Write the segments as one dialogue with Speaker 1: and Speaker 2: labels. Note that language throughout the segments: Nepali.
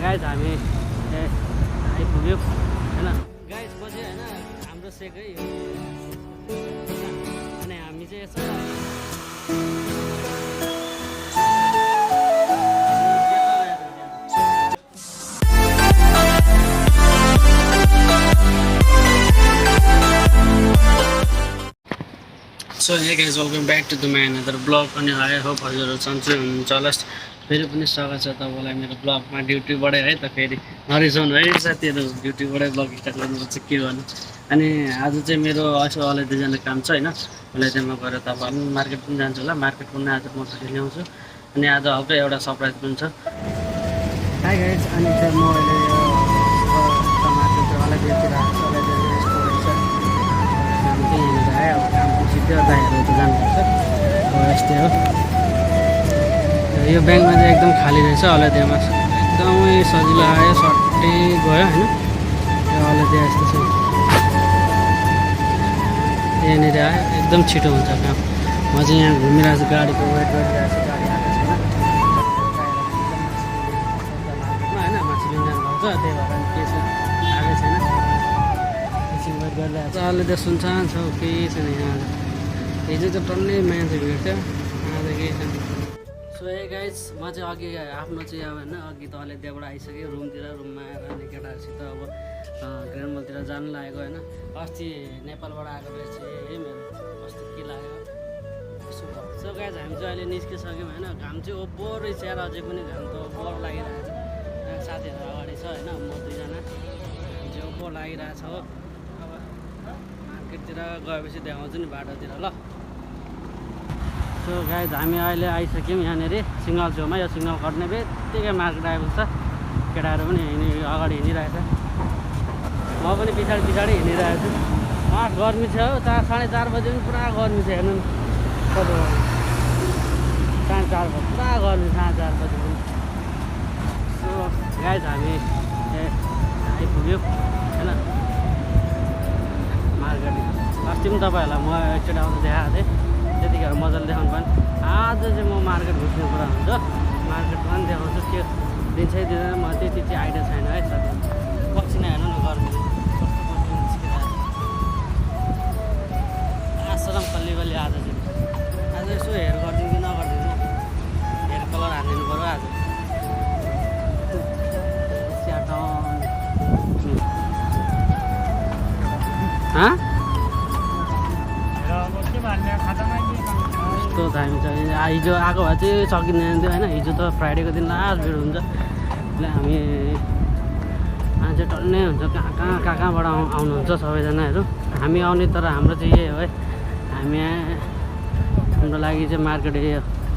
Speaker 1: गाइज हामी आइपुग्यो होइन गाइज पछि होइन हाम्रो सेकै अनि हामी चाहिँ यसो so hey guys welcome back to the my another blog अनि आई होप हजुरहरू सन्चै हुनुहुन्छ होला फेरि पनि स्वागत छ तपाईँलाई मेरो ब्लगमा ड्युटीबाटै है त फेरि नरिसाउनु है साथीहरू ड्युटीबाटै ब्लग स्टार्ट गर्नुपर्छ के गर्नु अनि आज चाहिँ मेरो यसो अलैदै जाने काम छ होइन अलैदैमा गएर तपाईँहरू मार्केट पनि जान्छु होला मार्केट पनि आज म फेरि ल्याउँछु अनि आज हल्का एउटा सरप्राइज पनि छ हाई गाइज अनि चाहिँ म अहिले मार्केट अलैदैतिर आएको छु अलैदै रेस्टुरेन्ट छ काम चाहिँ यहाँनिर आयो अब काम सिधै दाइहरू त जानुपर्छ अब यस्तै हो यो ब्याङ्कमा चाहिँ एकदम खाली रहेछ अलैदैमा एकदमै सजिलो आयो सट्टै गयो होइन यो अलैदै यस्तो छ यहाँनिर आयो एकदम छिटो हुन्छ काम म चाहिँ यहाँ घुमिरहेको छु गाडीको वेट गरिरहेको छु गाडी आएको छैन होइन मासु लिन जानुभएको छ त्यही भएर के छ आएको छैन एकछिन वेट गरिरहेको छ अलैदै सुनसान छ केही छैन यहाँ हिजो चाहिँ टन्नै मान्छे भिड थियो आज केही छैन सो ए गाइज म चाहिँ अघि आफ्नो चाहिँ अब होइन अघि त अलैदैबाट आइसकेँ रुममा आएर अनि केटाहरूसित अब ग्रान्ड मलतिर जानु लागेको होइन अस्ति नेपालबाट आएको रहेछ है मेरो अस्ति के लाग्यो सो गाइज हामी चाहिँ अहिले निस्किसक्यौँ होइन घाम चाहिँ ओभर रहेछ यार अझै पनि घाम त ओभर लागिरहेको छ साथीहरू अगाडि छ होइन म दुईजना घाम चाहिँ ओभर लागिरहेको छ हो अब मार्केटतिर गएपछि देखाउँछु नि बाटोतिर ल सो गाइज हामी अहिले आइसक्यौँ यहाँनिर सिङ्गल छेउमा यो सिङ्गल कट्ने बित्तिकै मार्केट आएको छ केटाहरू पनि अगाडि हिँडिरहेको छ म पनि पछाडि हिँडिरहेको छु गर्मी छ हो 4:30 बजी पनि पुरा गर्मी छ हेर्नु कति 4:30 बजी पुरा गर्मी 4:30 बजी पनि सो गाइज हामी आइपुग्यो होइन मार्केट अस्ति पनि तपाईँहरूलाई म एकचोटि आउँदा देखाएको थिएँ त्यतिखेर मजाले देखाउनु पाएँ आज चाहिँ म मार्केट घुस्ने कुरा हुन्छ मार्केटमा पनि देखाउँछु के दिन्छ दिँदैन म त्यति चाहिँ आइडिया छैन है साथी पछि नै हेर्नु न गर्मी कस्तो निस्किरहेको आश्रम कल्ली आज चाहिँ आज यसो हेयर गरिदिनु कि नगरिदिनु हेयर कलर हालिदिनु पऱ्यो आज यस्तो दामी छ हिजो आएको भए चाहिँ सकिँदैन थियो होइन हिजो त फ्राइडेको दिन लास्ट भिड हुन्छ એટલે हामी मान्छे टन्नै हुन्छ कहाँबाट आउनुहुन्छ सबैजनाहरू हामी आउने तर हाम्रो चाहिँ यही हो है हाम्रो लागि चाहिँ मार्केट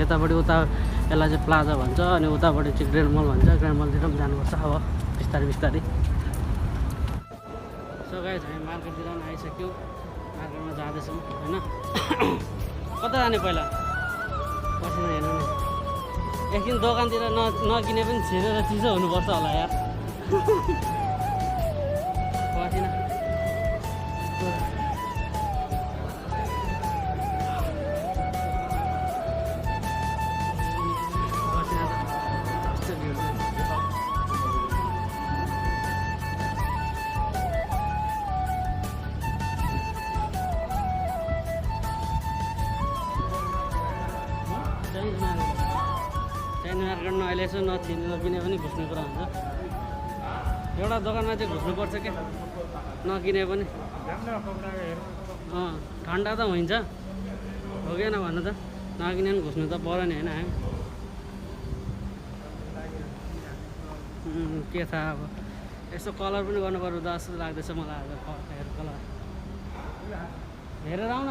Speaker 1: यतापट्टि उता यसलाई चाहिँ प्लाजा भन्छ अनि उतापट्टि चाहिँ ग्रान्ड मल भन्छ ग्रान्ड मलतिर पनि जानुपर्छ अब बिस्तारै सो गाइज हामी मार्केटतिर पनि आइसक्यौँ मार्केटमा जाँदैछौँ होइन कता जाने पहिला पछि हेर्नु नि एकदिन दोकानतिर नकिने पनि छिरेर चिसो हुनुपर्छ होला यार पछि चाइना मार्केटमा अहिले यसो नकिने पनि घुस्ने कुरा हुन्छ एउटा दोकानमा चाहिँ घुस्नुपर्छ क्या नकिने पनि ठन्डा त हुन्छ हो कि भन्नु त नकिने पनि घुस्नु त पऱ्यो नि होइन हामी के थाहा अब यसो कलर पनि गर्नु पर्यो जस्तो लाग्दैछ मलाई आज हेयर कलर हेरेर आऊ न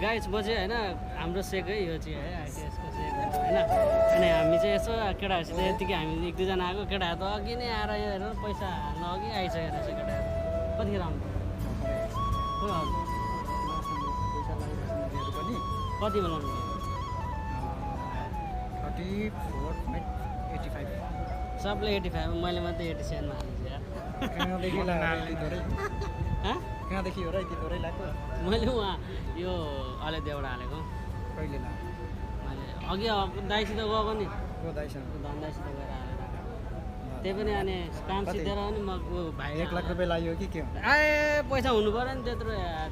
Speaker 1: गाइज म चाहिँ होइन हाम्रो सेकै यो चाहिँ है आइटिएसको सेक होइन अनि हामी चाहिँ यसो केटाहरूसित यतिकै हामी 1-2जना आएको केटाहरू त अघि नै आएर यो हेर्नु पैसा हाल्नु अघि आइसकेको रहेछ केटाहरू कतिखेर आउनु कति बेला आउनु
Speaker 2: 34.85
Speaker 1: सबले 85 मैले मात्रै 87 मा हालेको
Speaker 2: कहाँदेखि हो र यति थोरै लाग्यो
Speaker 1: मैले उहाँ यो अलैदैबाट हालेको
Speaker 2: कहिले लाग्यो
Speaker 1: मैले अघि दाइसित गएको नि
Speaker 2: को दाइसँग
Speaker 1: धन्दासित गएर आएर त्यही पनि अनि काम सिद्धेर अनि म भाइ
Speaker 2: 1 लाख रुपियाँ लाग्यो कि के हो
Speaker 1: पैसा हुनु पऱ्यो नि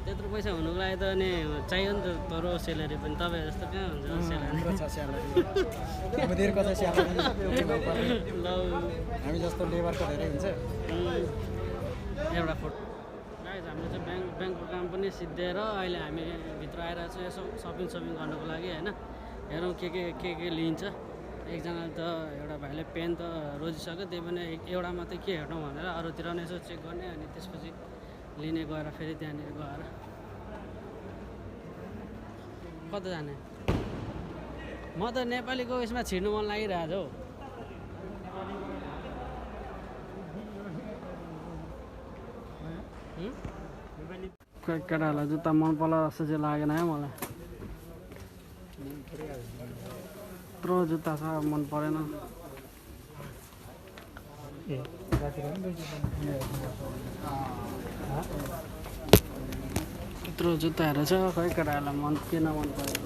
Speaker 1: त्यत्रो पैसा हुनुको लागि त अनि चाहियो नि त तरो सेलेरी पनि तपाईँ जस्तो कहाँ हुन्छ सेलेरी
Speaker 2: हाम्रो छ स्यालेरी हामीहरूको चाहिँ स्यालेरी
Speaker 1: ल
Speaker 2: हामी जस्तो लेबरको धेरै हुन्छ
Speaker 1: एउटा फोटो गाइज हामीले चाहिँ ब्याङ्कको काम पनि सिद्धिएर अहिले हामी भित्र आइरहेको छौँ यसो सपिङ गर्नुको लागि होइन हेरौँ के लिन्छ एकजनाले त एउटा भाइले पेन त रोजिसक्यो त्यही पनि एउटा मात्रै के हेर्नु भनेर अरूतिर पनि यसो चेक गर्ने अनि त्यसपछि लिने गएर फेरि त्यहाँनिर गएर कता जाने म त नेपालीको उयसमा छिर्नु मन लागिरहेको हौ केटाहरूलाई जुत्ता मन पर्ला जस्तो चाहिँ लागेन है मलाई यत्रो जुत्ता छ मन परेन यत्रो जुत्ताहरू छ खै केटाहरूलाई मन के नमन परेन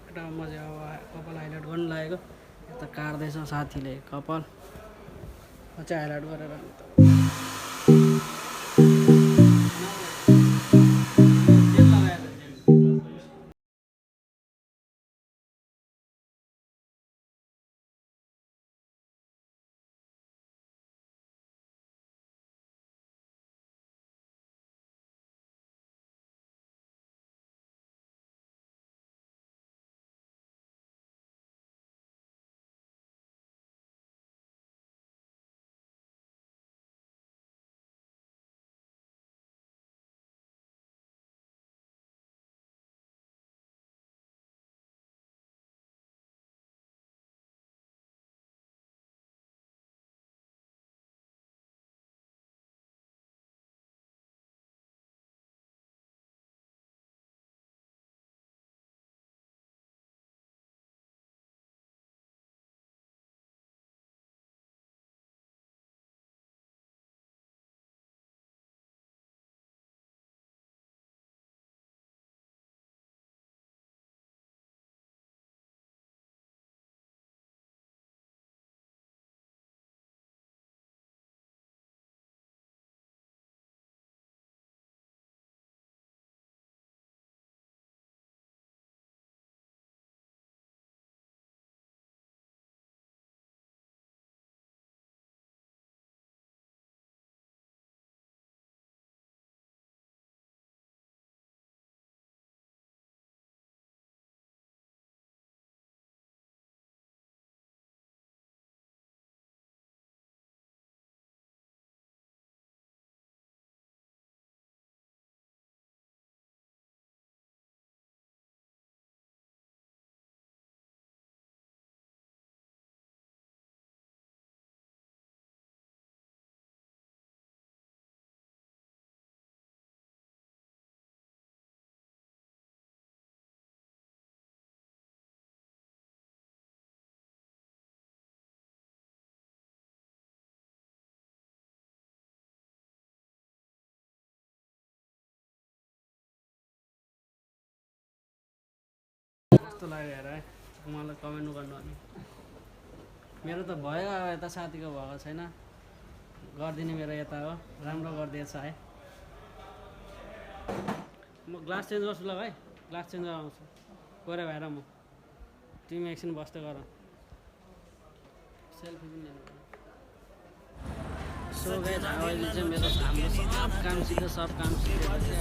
Speaker 1: केटा म चाहिँ अब कपाल हाइलाइट गर्नु लागेको यता काट्दैछ साथीले कपाल म चाहिँ हाइलाइट गरेर कस्तो लाग्यो हेर है मलाई कमेन्ट गर्नु अनि मेरो त भयो अब यता साथीको भएको छैन गरिदिने मेरो यता हो राम्रो गरिदिएछ है म ग्लास चेन्ज गर्छु ल भाइ ग्लास चेन्ज गरेर आउँछु गएर भएर म तिमी एकछिन बस्दै गर सेल्फी पनि लिनु सो गाइस अहिले चाहिँ मेरो हाम्रो सब काम सिकेपछि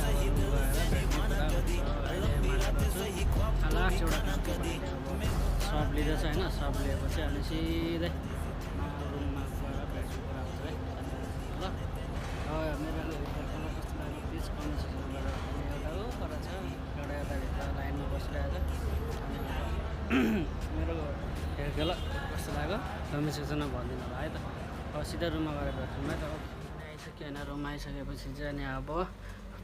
Speaker 1: अब लास्ट एउटा काम सब लिँदैछ होइन सब लिएपछि अनि सिधै रुममा गएर भेट्छु कुरा हुन्छ है ल मेरो कलर कस्तो लाग्यो प्लिज कमेन्ट सेक्सनमा गरेर एउटा हो पर छ एउटा यताभित्र लाइनमा बसिरहेको छ मेरो हेर्छु ल कस्तो लाग्यो कमेन्ट सेक्सनमा भनिदिनु होला है त अब सिधै रुममा गएर भेट्छौँ है त आइसक्यो होइन रुममा आइसकेपछि चाहिँ अनि अब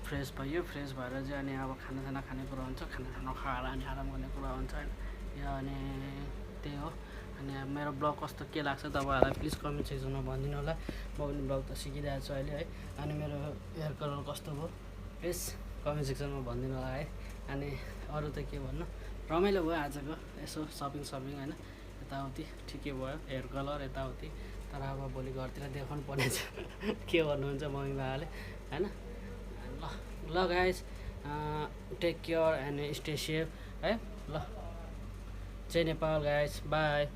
Speaker 1: फ्रेस भयो फ्रेस भएर चाहिँ अनि अब खानासाना खाने कुरा हुन्छ खानासाना खाएर अनि आराम गर्ने कुरा हुन्छ अनि त्यही हो अनि मेरो ब्लग कस्तो के लाग्छ तपाईँहरूलाई प्लिज कमेन्ट सेक्सनमा भनिदिनु होला म पनि ब्लग त सिकिरहेको छु अहिले है अनि मेरो हेयर कलर कस्तो भयो प्लिज कमेन्ट सेक्सनमा भनिदिनु होला है अनि अरू त के भन्नु रमाइलो भयो आजको यसो सपिङ होइन यताउति ठिकै भयो हेयर कलर यताउति तर अब भोलि घरतिर देखाउनु पर्ने छ के भन्नुहुन्छ मम्मी बाबाले होइन ल guys take care and stay safe है ल जय नेपाल गाइस बाई